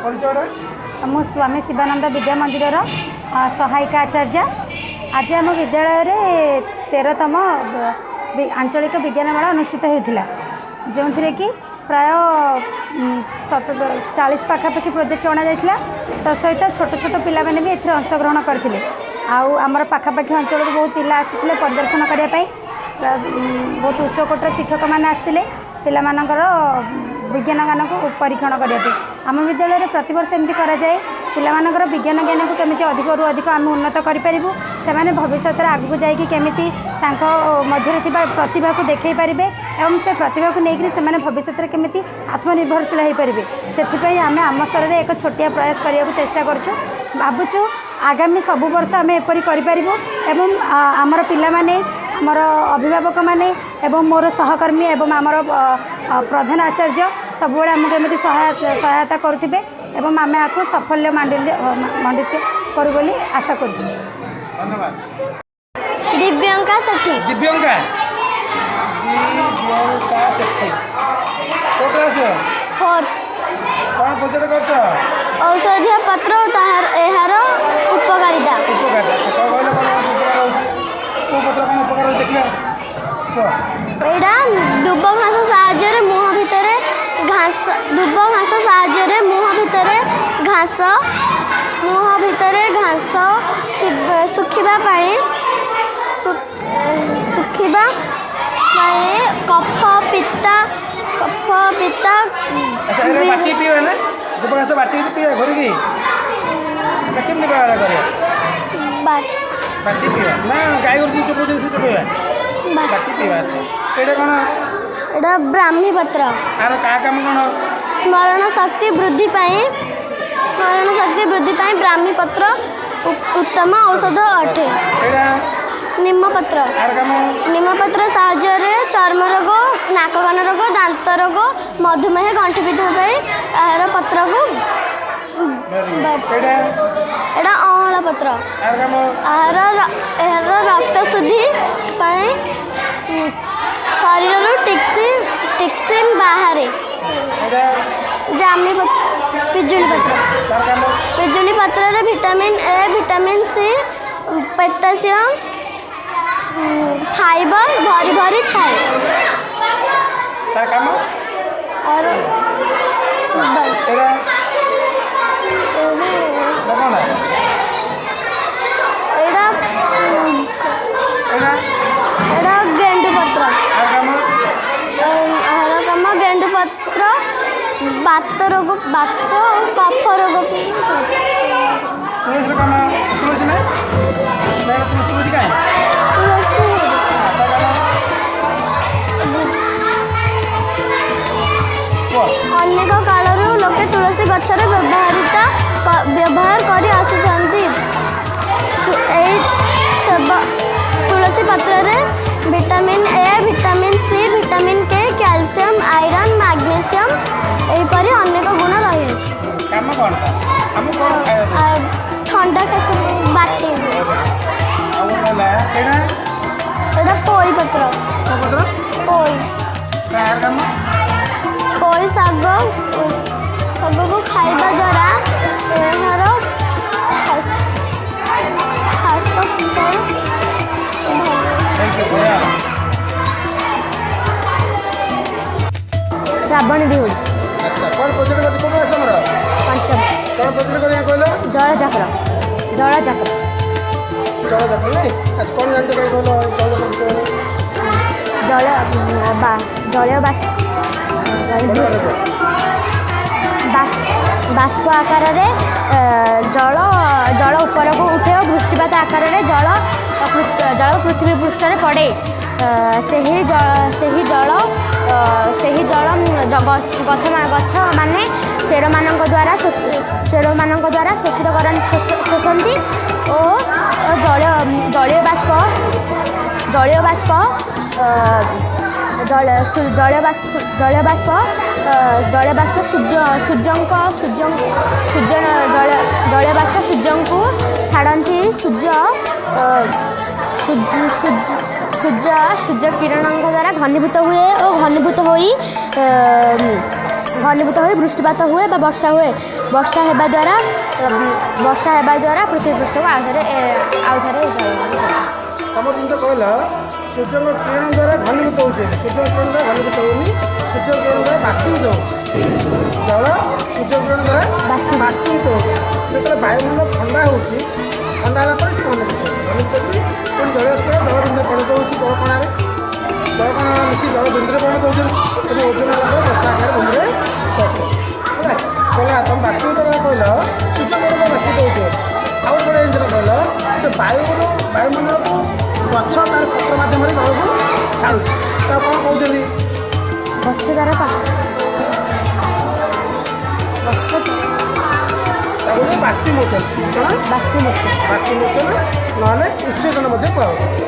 मु स्वामी शिवानंद विद्या मंदिर सहायिका आचार्य। आज आम विद्यालय में 13तम आंचलिक विज्ञान मेला अनुष्ठित होता जो कि प्राय 40 पाखापाखि प्रोजेक्ट अणा जाइए। तसहित छोट छोट पिला मैंने भी एथिरे अंशग्रहण करते। आमर पाखापाखि अंचल बहुत पिला आसी परिदर्शन करने बहुत उच्चकोटर शिक्षक मैंने आसते पिलामानकर विज्ञान ज्ञान को परीक्षण करने। आम विद्यालय में प्रतिवर्ष एमती कराए पिलामानकर विज्ञान ज्ञान को केमी अधिक रु अधिक आम उन्नत करूँ से भविष्य में आगू जामि मध्य प्रतिभा को देखई पारे और से प्रतिभा को लेकर से भविष्य में केमी आत्मनिर्भरशील हो पारे से आम आम स्तर में एक छोटिया प्रयास करने को चेष्टा करूँ। भावुँ आगामी सबु वर्ष आम एपरी करूँ आमर पिला माने आमर अभिभावक माने एवं मोर सहकर्मी एवं आमर प्रधान आचार्य सब आमको एमती सहायता करुवे एवं आम आपको साफल्य मंडित करूँ बोली आशा कर। दिव्यांका सेठी। दिव्यांका सेठी को क्लास फोर्थ। कौन प्रोजेक्ट करछ? औषधीय पत्र एहार उपकारिता। अच्छा कौन कहले कौन उपकार होची? को पत्र कौन उपकार होची देखिया एडा दुब घास साहाय्य मुह भितरे घास दुब घास साहाय्य मुह भितरे घास सुखिबा पाए कफ पित्ता अच्छा एरे बाटी पियो ना दुब घास बाटी पियो घर की केम ने बारा करे बाटी पियो ना गाय गरु चुप से पियो बाटी पियो। अच्छा एडा कोन एडा ब्राह्मी पत्र आरो का काम कोन स्मरण शक्ति वृद्धि पाए ब्राह्मी पत्र उत्तम औषध अटे। निम्बपत्र निम्बपत्र साहाय्य चर्म रोग नाक कान रोग दांत रोग मधुमेह गंठी विधा यार पत्र को एटा अँला पत्र यार रक्त शुद्धि शरीर टिक्सिन बाहर जामनी पिजुली पत्र vitamin A vitamin C potassium fibre भरी भरी थाए और गेंडु पत्र गेंडु पत्र बात रोग बात कफ रोग अनेक काल लोके तुलसी गछर व्यवहार कर आसुचंती। तुलसी पत्र vitamin A vitamin C vitamin K calcium iron magnesium एपरी अनेक गुण रही ठंडा खास बाटी पोई पत्र पोई शाग को खाइबा द्वारा यार श्रावणी बिहुल। अच्छा कौन प्रोजेक्ट करछ कोन आस हमर पंचम कौन प्रोजेक्ट कर कहलो जल चक्र नहीं। अच्छा कौन जानते कहीं कहलो जल बाष्प आकार जल ऊपर को उठे वृष्टिपात आकार जल पृथ्वी पृष्ठ में पड़े गछ माने चेर मान द्वारा शोषती और जलीय बाष्प सूर्य को छाड़ती सूर्य किरण द्वारा घनीभूत हुए और घनीभूत हो वृष्टिपात हुए वर्षा हुए ବର୍ଷା ହେବା ଦ୍ୱାରା ପୃଥିବୀ ପୃଷ୍ଠକୁ ଆଉଥରେ ତମ ଜିନିଷ କହିଲ ସୂର୍ଯ୍ୟଙ୍କ କିରଣ ଦ୍ୱାରା ଘନୀଭୂତ ହେଉଛି ସୂର୍ଯ୍ୟ କିରଣ ଦ୍ୱାରା ଘନୀଭୂତ ହେଉନି ସୂର୍ଯ୍ୟ କିରଣ ଦ୍ୱାରା ବାଷ୍ପୀଭୂତ ହେଉଛି ଜଳ ସୂର୍ଯ୍ୟ କିରଣ ଦ୍ୱାରା ବାଷ୍ପୀଭୂତ ହେଉଛି ଯେତେବେଳେ ବାୟୁମଣ୍ଡଳ ଥଣ୍ଡା ହେଉଛି ଥଣ୍ଡା ହେଲା ପରେ ସେ ଘନୀଭୂତ ହେଉଛି ଘନୀଭୂତ କରି ପୁଣି ଜଳୀୟସ୍ତର ଜଳବିନ୍ଦୁରେ ପରିଣତ ହେଉଛି ଜଳକଣାରେ ଜଳକଣା ମିଶି ଜଳବିନ୍ଦୁରେ ପରିଣତ ହେଉଛନ୍ତି ଏବଂ ଓଜନ ହେଲା ପରେ ବର୍ଷା ଆକାରରେ ଭୂମିରେ ପଡ଼ୁଛନ୍ତି ହେଲା କହିଲା ତମେ ବାଷ୍ପୀଭୂତ କଥା କହିଲ ସୂର୍ଯ୍ୟ କିରଣ ଦ୍ୱାରା ବାଷ୍ପୀଭୂତ ହେଉଛି ଆଉ ଗୋଟେ ଜିନିଷ କହିଲ ଯେ ବାୟୁମଣ୍ଡଳକୁ ଗଛ ତାର ପତ୍ର ମାଧ୍ୟମରେ ଜଳକୁ ଛାଡ଼ୁଛି ତା କ'ଣ କହୁଛନ୍ତି ଗଛ ଦ୍ୱାରା ତାକୁ ବାଷ୍ପୀମୋଚନ କ'ଣ ବାଷ୍ପୀମୋଚନ ନହେଲେ ଉତ୍ସେଚନ ମଧ୍ୟ କୁହାଯାଉଛି